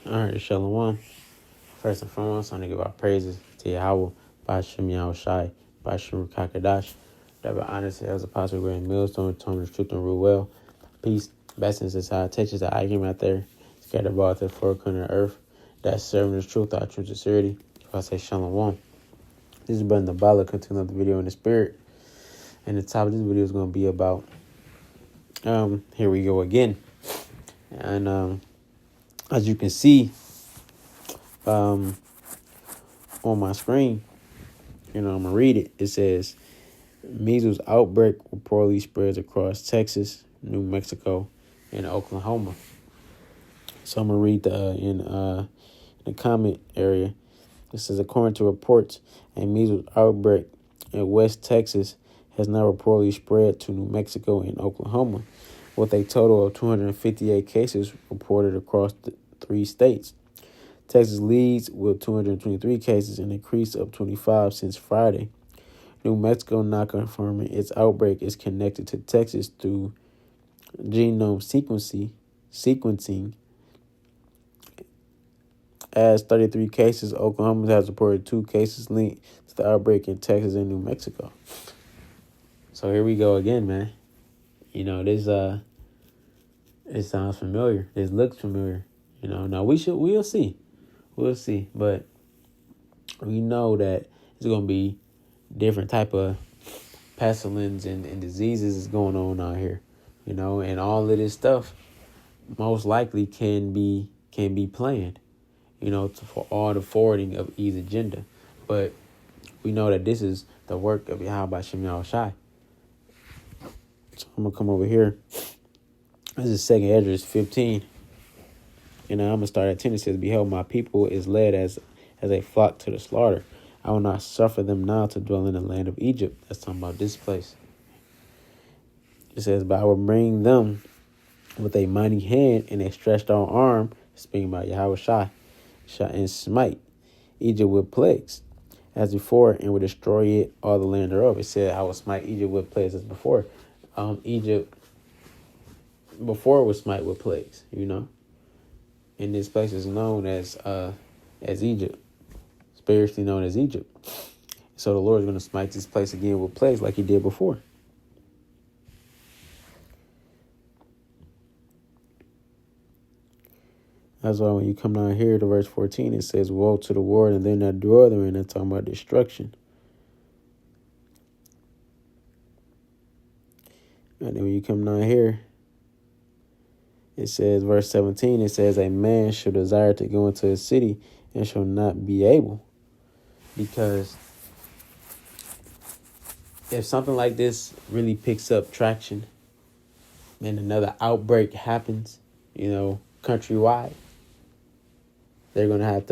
All right, Shalom. First and foremost, I want to give our praises to Yahweh, Bashim Yahushai, Bashim Kakadash. That honest as Apostle Grand Millstone, telling the truth and rule well. Peace, blessings inside Texas that I came out there, scattered about the four corners of earth. That's serving the truth, our true sincerity. So I say Shalom. This is Brother Nabala, continue the video in the spirit. And the top of this video is going to be about, here we go again. And as you can see, on my screen, I'm going to read it. It says, measles outbreak reportedly spreads across Texas, New Mexico, and Oklahoma. So I'm going to read in the comment area. It says, according to reports, a measles outbreak in West Texas has now reportedly spread to New Mexico and Oklahoma, with a total of 258 cases reported across the three states. Texas leads with 223 cases, an increase of 25 since Friday. New Mexico now confirming its outbreak is connected to Texas through genome sequencing. As 33 cases, Oklahoma has reported 2 cases linked to the outbreak in Texas and New Mexico. So here we go again, man. This it sounds familiar. This looks familiar. Now we'll see. We'll see. But we know that it's gonna be different type of pestilence and diseases is going on out here. And all of this stuff most likely can be planned, for all the forwarding of E's agenda. But we know that this is the work of Yahweh Shem Yahushai. So I'm going to come over here. This is 2nd Esdras 15. And I'm going to start at 10. It says, behold, my people is led as a flock to the slaughter. I will not suffer them now to dwell in the land of Egypt. That's talking about this place. It says, but I will bring them with a mighty hand and a stretched out arm, speaking about Yahweh Shai, and smite Egypt with plagues as before, and will destroy it all the land thereof. It said, I will smite Egypt with plagues as before. Egypt before was smite with plagues, and this place is known as Egypt, spiritually known as Egypt. So the Lord is going to smite this place again with plagues like he did before. That's why when you come down here to verse 14, it says, woe to the world and them that dwell therein. They're talking about destruction. And then when you come down here, it says, verse 17, it says, a man shall desire to go into a city and shall not be able. Because if something like this really picks up traction and another outbreak happens, countrywide, they're gonna have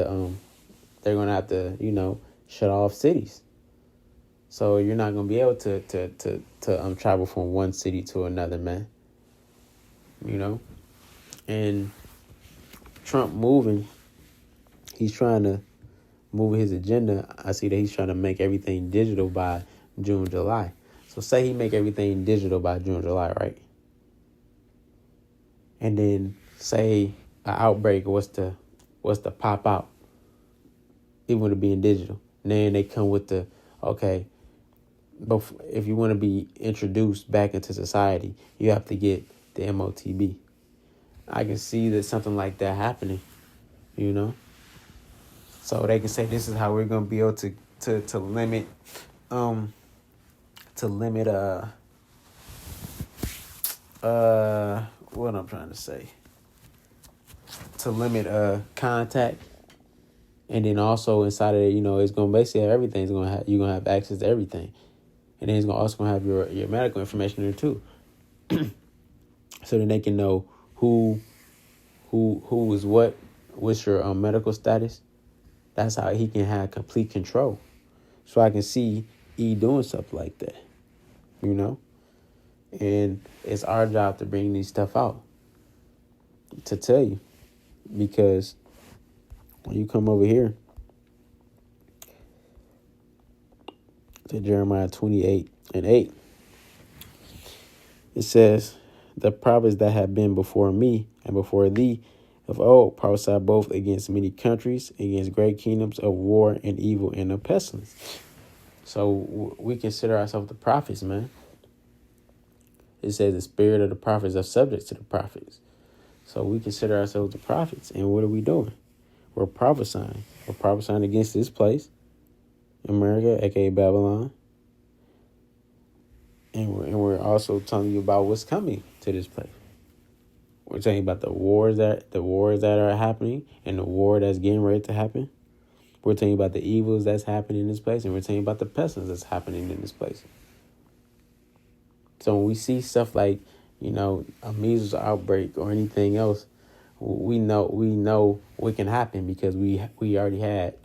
to shut off cities. So you're not gonna be able to travel from one city to another, man. And Trump moving, he's trying to move his agenda. I see that he's trying to make everything digital by June, July. So say he make everything digital by June, July, right? And then say an outbreak was to pop out, even with it being digital. And then they come with the, okay, but if you want to be introduced back into society, you have to get the MOTB. I can see that something like that happening, So they can say this is how we're gonna be able to limit what I'm trying to say. To limit contact. And then also inside of it, it's gonna basically have everything. You're gonna have access to everything. And then it's also gonna have your medical information there too. So then they can know who is what's your medical status. That's how he can have complete control. So I can see E doing stuff like that, And it's our job to bring these stuff out, to tell you. Because when you come over here to Jeremiah 28:8, it says, the prophets that have been before me and before thee of old prophesied both against many countries, against great kingdoms of war and evil and of pestilence. So we consider ourselves the prophets, man. It says the spirit of the prophets are subject to the prophets. So we consider ourselves the prophets. And what are we doing? We're prophesying. We're prophesying against this place, America, aka Babylon. And we're also telling you about what's coming to this place. We're telling you about the wars that are happening and the war that's getting ready to happen. We're telling you about the evils that's happening in this place, and we're telling you about the pestilence that's happening in this place. So when we see stuff like, a measles outbreak or anything else, we know what can happen because we already had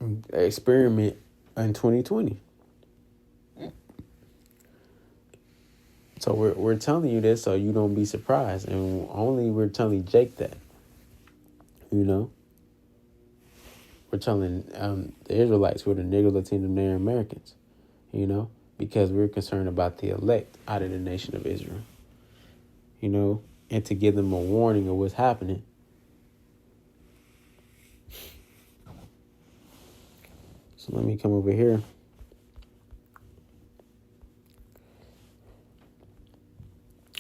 an experiment in 2020. So we're telling you this so you don't be surprised, and only we're telling Jake that. We're telling the Israelites who are the Negro, Latino, Native Americans, because we're concerned about the elect out of the nation of Israel, and to give them a warning of what's happening. So let me come over here.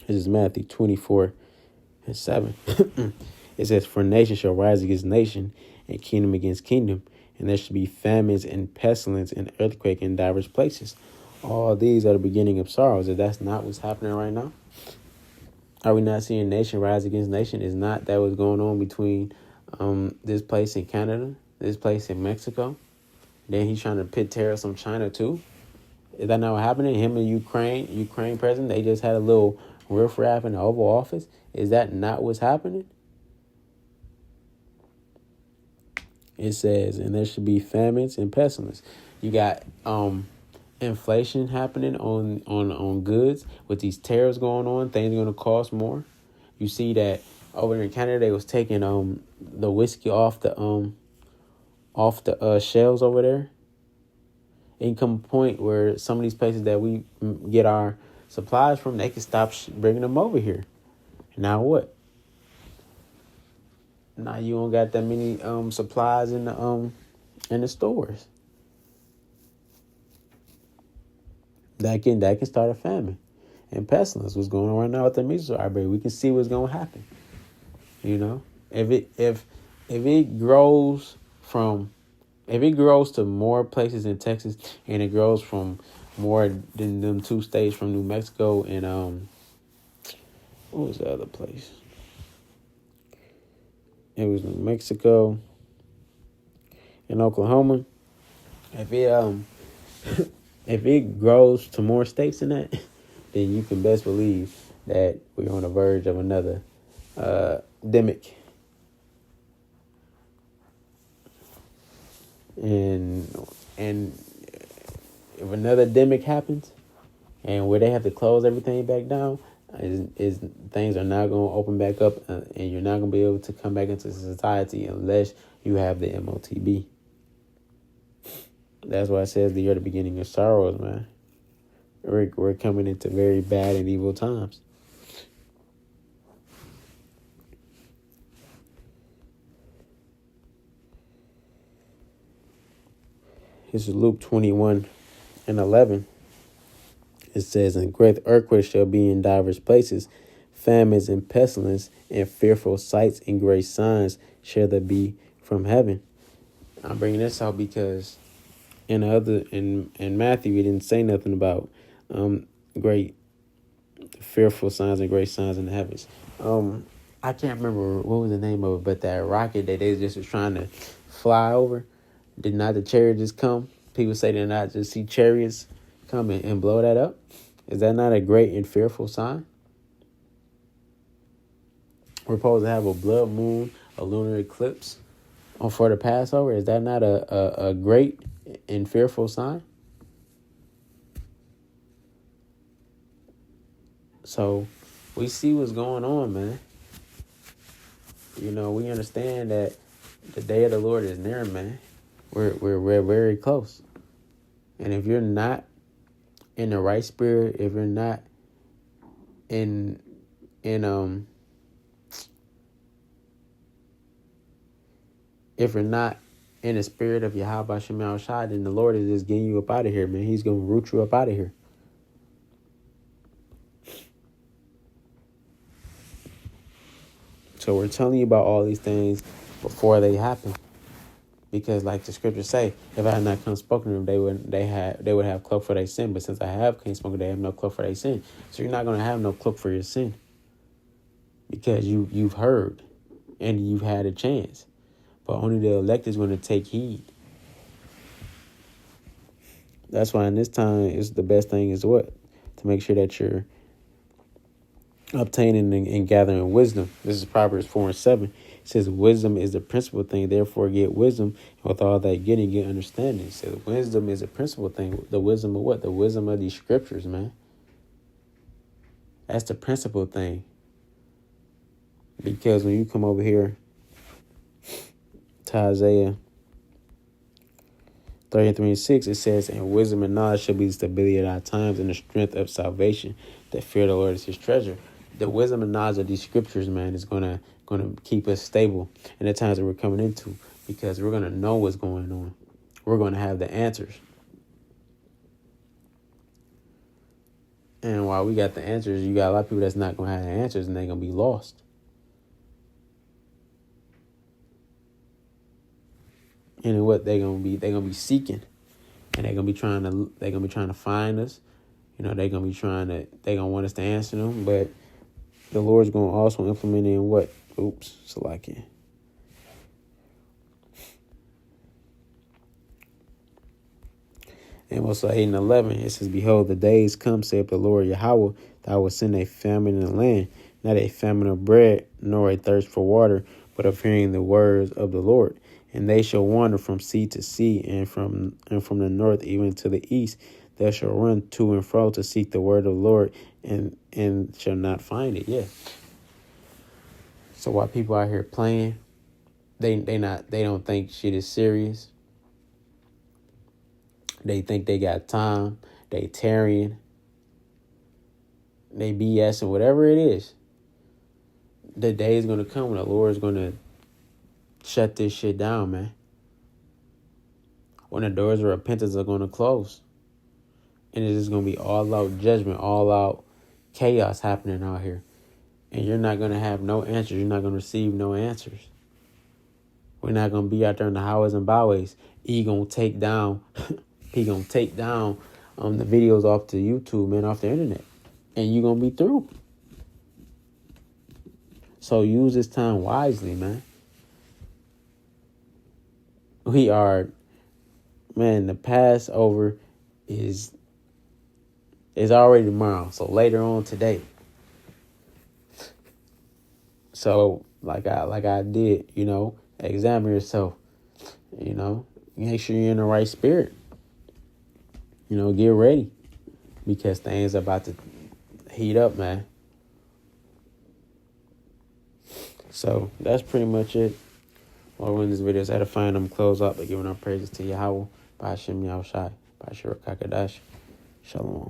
This is Matthew 24:7. It says, "For nation shall rise against nation, and kingdom against kingdom, and there shall be famines and pestilence and earthquake in divers places. All these are the beginning of sorrows." If that's not what's happening right now, are we not seeing nation rise against nation? Is not that what's going on between this place in Canada, this place in Mexico? Then he's trying to pit tariffs on China too. Is that not what happening? Him and Ukraine president, they just had a little riffraff in the Oval Office. Is that not what's happening? It says, and there should be famines and pestilence. You got inflation happening on goods with these tariffs going on. Things are going to cost more. You see that over in Canada, they was taking the whiskey off the shelves over there. It can come a point where some of these places that we get our supplies from, they can stop bringing them over here. Now what? Now you don't got that many supplies in the stores. That can start a famine and pestilence. What's going on right now with the measles outbreak? We can see what's going to happen. If it grows to more places in Texas, and it grows from more than them two states from New Mexico and what was the other place? It was New Mexico and Oklahoma. If it grows to more states than that, then you can best believe that we're on the verge of another demic. And if another demic happens, and where they have to close everything back down, is things are not going to open back up, and you're not going to be able to come back into society unless you have the MOTB. That's why it says the year the beginning of sorrows, man. We're coming into very bad and evil times. This is Luke 21:11. It says, "And great earthquakes shall be in divers places, famines and pestilence, and fearful sights and great signs shall there be from heaven." I'm bringing this out because in Matthew, he didn't say nothing about great fearful signs and great signs in the heavens. I can't remember what was the name of it, but that rocket that they just was trying to fly over, did not the chariots just come? People say did not just see chariots come and blow that up. Is that not a great and fearful sign? We're supposed to have a blood moon, a lunar eclipse for the Passover. Is that not a great and fearful sign? So we see what's going on, man. We understand that the day of the Lord is near, man. We're very close. And if you're not in the right spirit, if you're not in If you're not in the spirit of Yahweh Shem Yahushua, then the Lord is just getting you up out of here, man. He's going to root you up out of here. So we're telling you about all these things before they happen. Because like the scriptures say, if I had not come spoken to them, they would have cloak for their sin. But since I have came spoken, they have no cloak for their sin. So you're not going to have no cloak for your sin. Because you've heard and you've had a chance. But only the elect is going to take heed. That's why in this time, it's the best thing is what? To make sure that you're obtaining and gathering wisdom. This is Proverbs 4:7. It says, wisdom is the principal thing, therefore get wisdom. And with all that getting, get understanding. It says, wisdom is a principal thing. The wisdom of what? The wisdom of these scriptures, man. That's the principal thing. Because when you come over here to Isaiah 33:6, it says, and wisdom and knowledge shall be the stability of our times and the strength of salvation. That fear of the Lord is his treasure. The wisdom and knowledge of these scriptures, man, is gonna keep us stable in the times that we're coming into, because we're gonna know what's going on. We're gonna have the answers. And while we got the answers, you got a lot of people that's not gonna have the answers, and they're gonna be lost. And what they're gonna be seeking, and they're gonna be trying to find us. You know, they're gonna want us to answer them, but the Lord's gonna also implement in what? Salakia. And also 8 and 11, it says, behold, the days come, saith the Lord Yahweh, that I will send a famine in the land, not a famine of bread, nor a thirst for water, but of hearing the words of the Lord. And they shall wander from sea to sea, and from the north even to the east. They shall run to and fro to seek the word of the Lord, and shall not find it. Yeah. So while people out here playing, they don't think shit is serious. They think they got time. They tarrying. They BSing, whatever it is. The day is going to come when the Lord is going to shut this shit down, man. When the doors of repentance are going to close. And it's just going to be all out judgment, all out chaos happening out here. And you're not going to have no answers. You're not going to receive no answers. We're not going to be out there in the highways and byways. He going to take down the videos off to YouTube, man, off the internet. And you're going to be through. So use this time wisely, man. The Passover is already tomorrow. So later on today. So like I did, examine yourself, make sure you're in the right spirit, get ready, because things are about to heat up, man. So that's pretty much it. While we're in this video, I had to find them close up by giving our praises to Yahweh, by Hashem Yahushai, by Shirah Kakadash. Shalom.